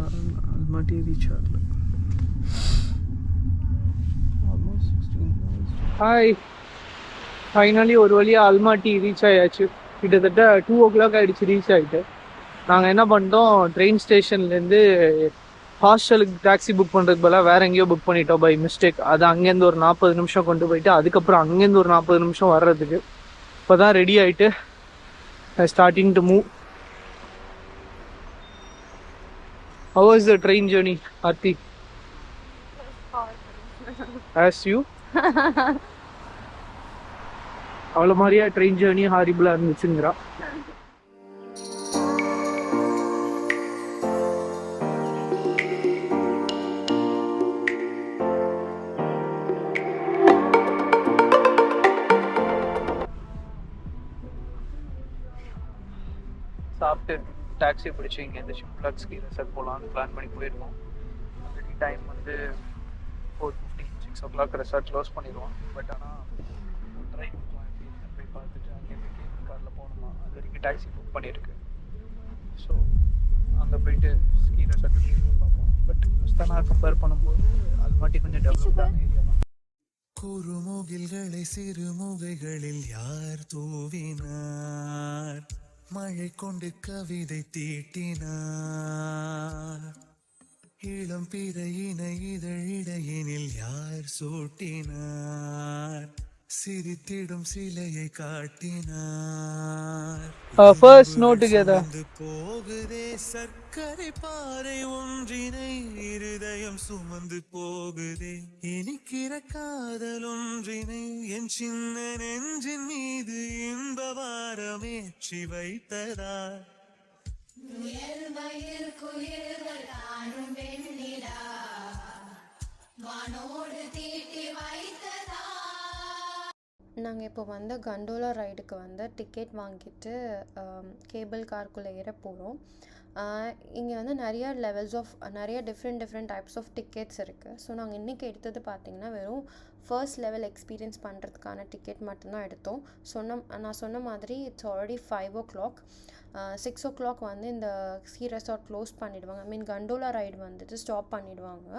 Almaty reach agla. Almost 16 hours. Hi, finally ஒரு வழியாக Almaty reach ஆயாச்சு. கிட்டத்தட்ட 2 o'clock ஆகிடுச்சு ரீச் ஆகிட்டு. நாங்கள் என்ன பண்ணிட்டோம், ட்ரெயின் ஸ்டேஷன்லேருந்து ஹாஸ்டலுக்கு டாக்ஸி புக் பண்ணுறதுக்கு பதிலாக வேறு எங்கேயோ புக் பண்ணிட்டோம் பை மிஸ்டேக். அது அங்கேருந்து ஒரு 40 நிமிஷம் கொண்டு போயிட்டு அதுக்கப்புறம் அங்கேருந்து ஒரு 40 நிமிஷம் வர்றதுக்கு. இப்போ தான் ரெடி ஆகிட்டு starting to move. How was the train journey, Aarti? As you? அவ்வளோ மாதிரியா ட்ரெயின் ஜேர்னி ஹாரிபிளாக இருந்துச்சுங்கிறா. சாப்பிட்டு டாக்ஸி பிடிச்சி இங்கேருந்து ஷிம்லாக் ஸ்கீ ரெசார்ட் போகலான்னு பிளான் பண்ணி போயிருக்கோம். ஆல்ரெடி டைம் வந்து 4:15, 6 o'clock ரெசார்ட் க்ளோஸ் பண்ணிடுவோம். பட் ஆனால் ட்ரை போய் பார்த்துட்டு அங்கேருந்து கேபிள் காரில் போகணுமா, அது வரைக்கும் டாக்ஸி புக் பண்ணியிருக்கு. ஸோ அங்கே போயிட்டு ஸ்கீ ரெசார்ட் பார்ப்போம். பட் மஸ்தானா கம்பேர் பண்ணும்போது அல்மாட்டி கொஞ்சம் டெவலப்டான ஏரியா தான். குறுமுகில்களை சிறுமுகைகளில் யார் தூவினார், மழை கொண்டு கவிதை தீட்டினார், இளம் பிறையின இதழிடையினில் யார் சூட்டினார், சிரித்திடும் சிலையை காட்டினார். First note together. போகுதே சர்க்கரை பாறை ஒன்றினை இருதயம் சுமந்து போகுதே, இனிக்கிற காதல் ஒன்றினை என் சின்ன நெஞ்சின் மீது இன்பவாரமேற்றி வைத்ததார். நாங்கள் இப்போ வந்து கண்டோலா ரைடுக்கு வந்து டிக்கெட் வாங்கிட்டு கேபிள் கார்க்குள்ளே ஏற போகிறோம். இங்கே வந்து நிறைய டிஃப்ரெண்ட் டைப்ஸ் ஆஃப் டிக்கெட்ஸ் இருக்குது. ஸோ நாங்கள் இன்றைக்கி எடுத்தது பார்த்திங்கன்னா வெறும் ஃபர்ஸ்ட் லெவல் எக்ஸ்பீரியன்ஸ் பண்ணுறதுக்கான டிக்கெட் மட்டும்தான் எடுத்தோம். நான் சொன்ன மாதிரி இட்ஸ் ஆல்ரெடி 5 o'clock. 6 o'clock வந்து இந்த ஸ்கீ ரெசார்ட் க்ளோஸ் பண்ணிவிடுவாங்க. கண்டோலா ரைடு வந்துட்டு ஸ்டாப் பண்ணிவிடுவாங்க.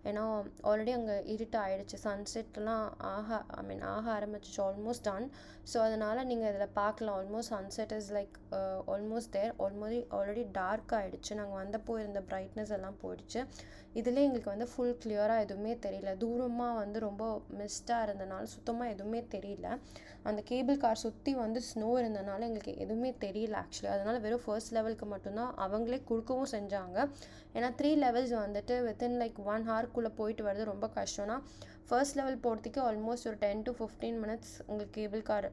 ஏன்னா ஆல்ரெடி அங்கே இருட்டு ஆகிடுச்சு, சன்செட்லாம் ஆக ஆரம்பிச்சிச்சு, ஆல்மோஸ்ட் டன். ஸோ அதனால் நீங்கள் இதில் பார்க்கலாம், almost sunset is like almost there. Already dark ஆகிடுச்சு. நாங்கள் வந்தப்போ இருந்த பிரைட்னஸ் எல்லாம் போயிடுச்சு. இதில் எங்களுக்கு வந்து ஃபுல் கிளியராக எதுவுமே தெரியல. தூரமாக வந்து ரொம்ப மிஸ்டாக இருந்தனால சுத்தமாக எதுவுமே தெரியல. அந்த கேபிள் கார் சுற்றி வந்து ஸ்னோ இருந்தனால எங்களுக்கு எதுவுமே தெரியல ஆக்சுவலி. அதனால் வெறும் ஃபர்ஸ்ட் லெவலுக்கு மட்டும்தான் அவங்களே கொடுக்கவும் செஞ்சாங்க. ஏன்னா 3 levels வந்துட்டு வித்தின் லைக் 1 hourக்குள்ளே போயிட்டு வரது ரொம்ப கஷ்டம்னா, ஃபர்ஸ்ட் லெவல் போகிறதுக்கு ஆல்மோஸ்ட் ஒரு 10 to 15 minutes உங்களுக்கு கேபிள் கார்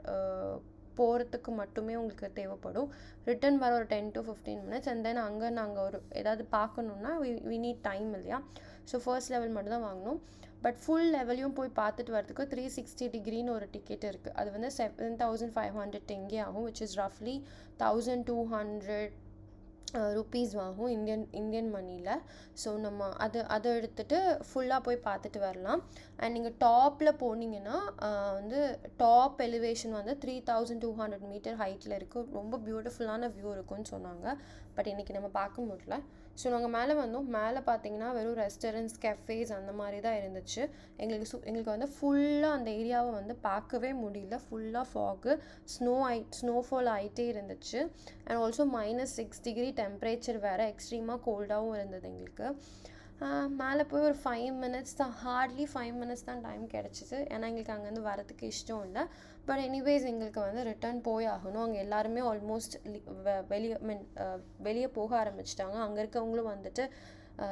போகிறதுக்கு மட்டுமே உங்களுக்கு தேவைப்படும். ரிட்டன் வர ஒரு 10 to 15 minutes. அண்ட் தென் அங்கே நாங்கள் ஒரு ஏதாவது பார்க்கணுன்னா வி நீட் டைம் இல்லையா. ஸோ ஃபர்ஸ்ட் லெவல் மட்டும் தான் வாங்கினோம். பட் ஃபுல் லெவலையும் போய் பார்த்துட்டு வரதுக்கு 360 degreeன்னு ஒரு டிக்கெட் இருக்குது. அது வந்து 7,500 டெங்கே ஆகும், விச் இஸ் ரஃப்லி 1,200 ருப்பீஸ் ஆகும் இந்தியன் மணியில். ஸோ நம்ம அதை எடுத்துகிட்டு ஃபுல்லாக போய் பார்த்துட்டு வரலாம். அண்ட் நீங்கள் டாப்பில் போனீங்கன்னா வந்து டாப் எலிவேஷன் வந்து 3,200 மீட்டர் ஹைட்டில் இருக்குது. ரொம்ப பியூட்டிஃபுல்லான வியூ இருக்குன்னு சொன்னாங்க. பட் இன்றைக்கி நம்ம பார்க்க முடியல. ஸோ நாங்கள் மேலே வந்தோம். மேலே பார்த்தீங்கன்னா வெறும் ரெஸ்டாரண்ட்ஸ், கெஃபேஸ் அந்த மாதிரி தான் இருந்துச்சு. எங்களுக்கு வந்து ஃபுல்லாக அந்த ஏரியாவை வந்து பார்க்கவே முடியல. ஃபுல்லாக ஃபாகு, ஸ்னோஃபால் ஆகிட்டே இருந்துச்சு. அண்ட் ஆல்சோ -6 degree டெம்பரேச்சர் வேறு, எக்ஸ்ட்ரீமாக கோல்டாகவும் இருந்தது எங்களுக்கு. மேலே போய் ஒரு 5 minutes தான், ஹார்ட்லி 5 minutes தான் டைம் கிடச்சிது. ஏன்னா எங்களுக்கு அங்கேருந்து வரதுக்கு இஷ்டம் இல்லை. பட் எனிவேஸ் எங்களுக்கு வந்து ரிட்டர்ன் போய் ஆகணும். அங்கே எல்லாருமே ஆல்மோஸ்ட் வெளியே போக ஆரம்பிச்சிட்டாங்க. அங்கே இருக்கவங்களும் வந்துட்டு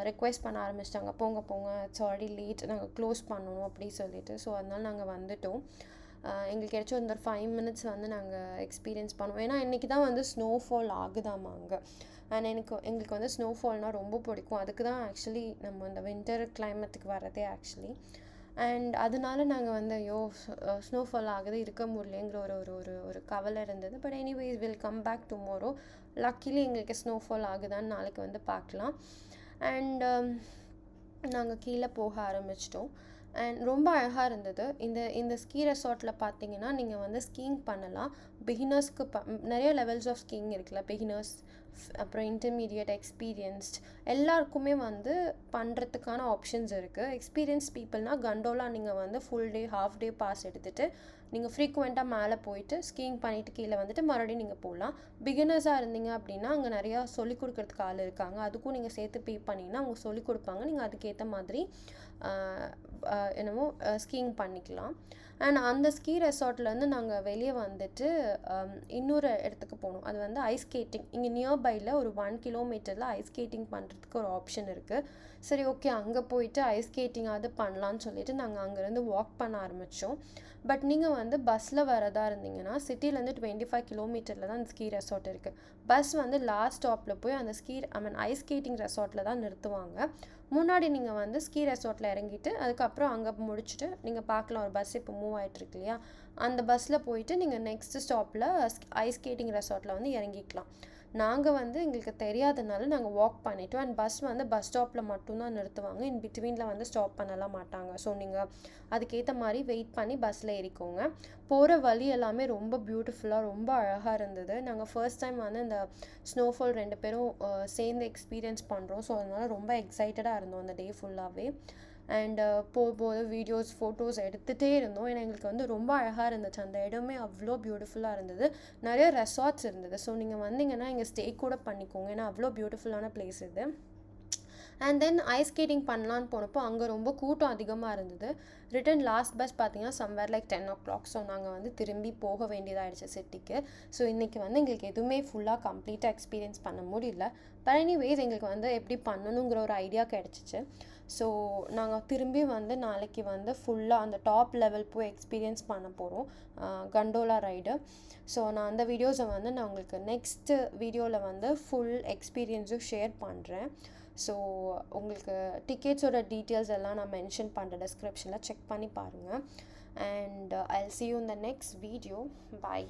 ரெக்வெஸ்ட் பண்ண ஆரம்பிச்சிட்டாங்க, போங்க இட்ஸ் ஆல்ரெடி லேட், நாங்கள் க்ளோஸ் பண்ணணும் அப்படி சொல்லிட்டு. ஸோ அதனால் நாங்கள் வந்துட்டோம். எங்களுக்கு கிடைச்ச இந்த 5 minutes வந்து நாங்கள் எக்ஸ்பீரியன்ஸ் பண்ணுவோம். ஏன்னா இன்றைக்கி தான் வந்து ஸ்னோஃபால் ஆகுதாமா அங்கே. அண்ட் எங்களுக்கு வந்து ஸ்னோஃபால்னால் ரொம்ப பிடிக்கும். அதுக்கு தான் ஆக்சுவலி நம்ம இந்த வின்டர் கிளைமேட்டுக்கு வரதே ஆக்சுவலி. அண்ட் அதனால நாங்கள் வந்து ஸ்னோஃபால் ஆகுது இருக்க முடியலங்கிற ஒரு கவலை இருந்தது. But anyways will come back tomorrow. Luckily எங்களுக்கு ஸ்னோஃபால் ஆகுதான்னு நாளைக்கு வந்து பார்க்கலாம். அண்ட் நாங்கள் கீழே போக ஆரம்பிச்சிட்டோம். அண்ட் ரொம்ப அழகாக இருந்தது. இந்த ஸ்கீ ரெசார்ட்டில் பார்த்தீங்கன்னா நீங்கள் வந்து ஸ்கீயிங் பண்ணலாம். பிகினர்ஸ்க்கு நிறைய லெவல்ஸ் ஆஃப் ஸ்கீயிங் இருக்குல்ல. பிகினர்ஸ், அப்புறம் இன்டர்மீடியட், எக்ஸ்பீரியன்ஸ்ட் எல்லாருக்குமே வந்து பண்ணுறதுக்கான ஆப்ஷன்ஸ் இருக்குது. எக்ஸ்பீரியன்ஸ் பீப்புள்னால் கண்டோலா நீங்கள் வந்து full day half day pass எடுத்துகிட்டு நீங்கள் ஃப்ரீக்குவெண்ட்டாக மேலே போயிட்டு ஸ்கீயிங் பண்ணிவிட்டு கீழே வந்துட்டு மறுபடியும் நீங்கள் போகலாம். பிகினர்ஸாக இருந்தீங்க அப்படின்னா அங்கே நிறையா சொல்லிக் கொடுக்குறதுக்கு ஆள் இருக்காங்க, அதுக்கும் நீங்கள் சேர்த்து பே பண்ணிங்கன்னா அவங்க சொல்லிக் கொடுப்பாங்க, நீங்கள் அதுக்கேற்ற மாதிரி என்னமோ ஸ்கீயிங் பண்ணிக்கலாம். அண்ட் அந்த ஸ்கீ ரெசார்ட்லேருந்து நாங்கள் வெளியே வந்துட்டு இன்னொரு இடத்துக்கு போனோம். அது வந்து ஐஸ் ஸ்கேட்டிங். இங்கே நியர்பையில் ஒரு 1 கிலோமீட்டரில் ஐஸ் ஸ்கேட்டிங் பண்ணுறதுக்கு ஒரு ஆப்ஷன் இருக்குது. சரி, ஓகே, அங்கே போயிட்டு ஐஸ் ஸ்கேட்டிங் அது பண்ணலான்னு சொல்லிட்டு நாங்கள் அங்கேருந்து வாக் பண்ண ஆரம்பித்தோம். பட் நீங்கள் வந்து பஸ்ஸில் வரதா இருந்தீங்கன்னா சிட்டிலேருந்து 25 கிலோமீட்டரில் தான் அந்த ஸ்கீ ரெசார்ட் இருக்குது. பஸ் வந்து லாஸ்ட் ஸ்டாப்பில் போய் அந்த ஐஸ் ஸ்கேட்டிங் ரெசார்ட்டில் தான் நிறுத்துவாங்க. முன்னாடி நீங்கள் வந்து ஸ்கீ ரெசார்ட்டில் இறங்கிட்டு அதுக்கப்புறம் அங்கே முடிச்சுட்டு நீங்கள் பார்க்கலாம், ஒரு பஸ் இப்போ மூவ் ஆகிட்டுருக்கு இல்லையா, அந்த பஸ்ஸில் போயிட்டு நீங்கள் நெக்ஸ்ட்டு ஸ்டாப்பில் ஐஸ் ஸ்கேட்டிங் ரெசார்ட்டில் வந்து இறங்கிக்கலாம். நாங்கள் வந்து எங்களுக்கு தெரியாதனால நாங்கள் வாக் பண்ணிட்டோம். அண்ட் பஸ் வந்து பஸ் ஸ்டாப்பில் மட்டும்தான் நிறுத்துவாங்க, இன் பிட்வீனில் வந்து ஸ்டாப் பண்ணலாம் மாட்டாங்க. ஸோ நீங்கள் அதுக்கேற்ற மாதிரி வெயிட் பண்ணி பஸ்ஸில் ஏறிக்கோங்க. போகிற வழி எல்லாமே ரொம்ப பியூட்டிஃபுல்லாக ரொம்ப அழகாக இருந்தது. நாங்கள் ஃபர்ஸ்ட் டைம் வந்து இந்த ஸ்னோஃபால் 2 பேரும் சேர்ந்து எக்ஸ்பீரியன்ஸ் பண்ணுறோம். ஸோ அதனால் ரொம்ப எக்ஸைட்டடாக இருந்தோம் அந்த டே ஃபுல்லாகவே. அண்டு போகும்போது வீடியோஸ் ஃபோட்டோஸ் எடுத்துகிட்டே இருந்தோம். ஏன்னா எங்களுக்கு வந்து ரொம்ப அழகாக இருந்துச்சு, அந்த இடமே அவ்வளோ பியூட்டிஃபுல்லாக இருந்தது. நிறைய ரெசார்ட்ஸ் இருந்தது. ஸோ நீங்கள் வந்தீங்கன்னா இங்கே ஸ்டே கூட பண்ணிக்கோங்க, ஏன்னா அவ்வளோ பியூட்டிஃபுல்லான பிளேஸ் இது. அண்ட் தென் ஐஸ் ஸ்கேட்டிங் பண்ணலான்னு போனப்போ அங்கே ரொம்ப கூட்டம் அதிகமாக இருந்தது. ரிட்டன் லாஸ்ட் பஸ் பார்த்தீங்கன்னா சம்வேர் லைக் 10 o'clock. ஸோ நாங்கள் வந்து திரும்பி போக வேண்டியதாகிடுச்சு சிட்டிக்கு. ஸோ இன்றைக்கி வந்து எங்களுக்கு எதுவுமே ஃபுல்லாக கம்ப்ளீட்டாக எக்ஸ்பீரியன்ஸ் பண்ண முடியல. பட் எனிவேஸ் எங்களுக்கு வந்து எப்படி பண்ணணுங்கிற ஒரு ஐடியா கிடச்சிச்சு. ஸோ நாங்கள் திரும்பி வந்து நாளைக்கு வந்து ஃபுல்லாக அந்த டாப் லெவல் போய் எக்ஸ்பீரியன்ஸ் பண்ண போகிறோம், கண்டோலா ரைடு. ஸோ நான் அந்த வீடியோஸை வந்து நான் உங்களுக்கு நெக்ஸ்ட்டு வீடியோவில் வந்து ஃபுல் எக்ஸ்பீரியன்ஸும் ஷேர் பண்ணுறேன். ஸோ உங்களுக்கு டிக்கெட்ஸோட டீட்டெயில்ஸ் எல்லாம் நான் மென்ஷன் பண்ணுறேன் டிஸ்கிரிப்ஷனில், செக் பண்ணி பாருங்கள். And I'll see you in the next video. Bye.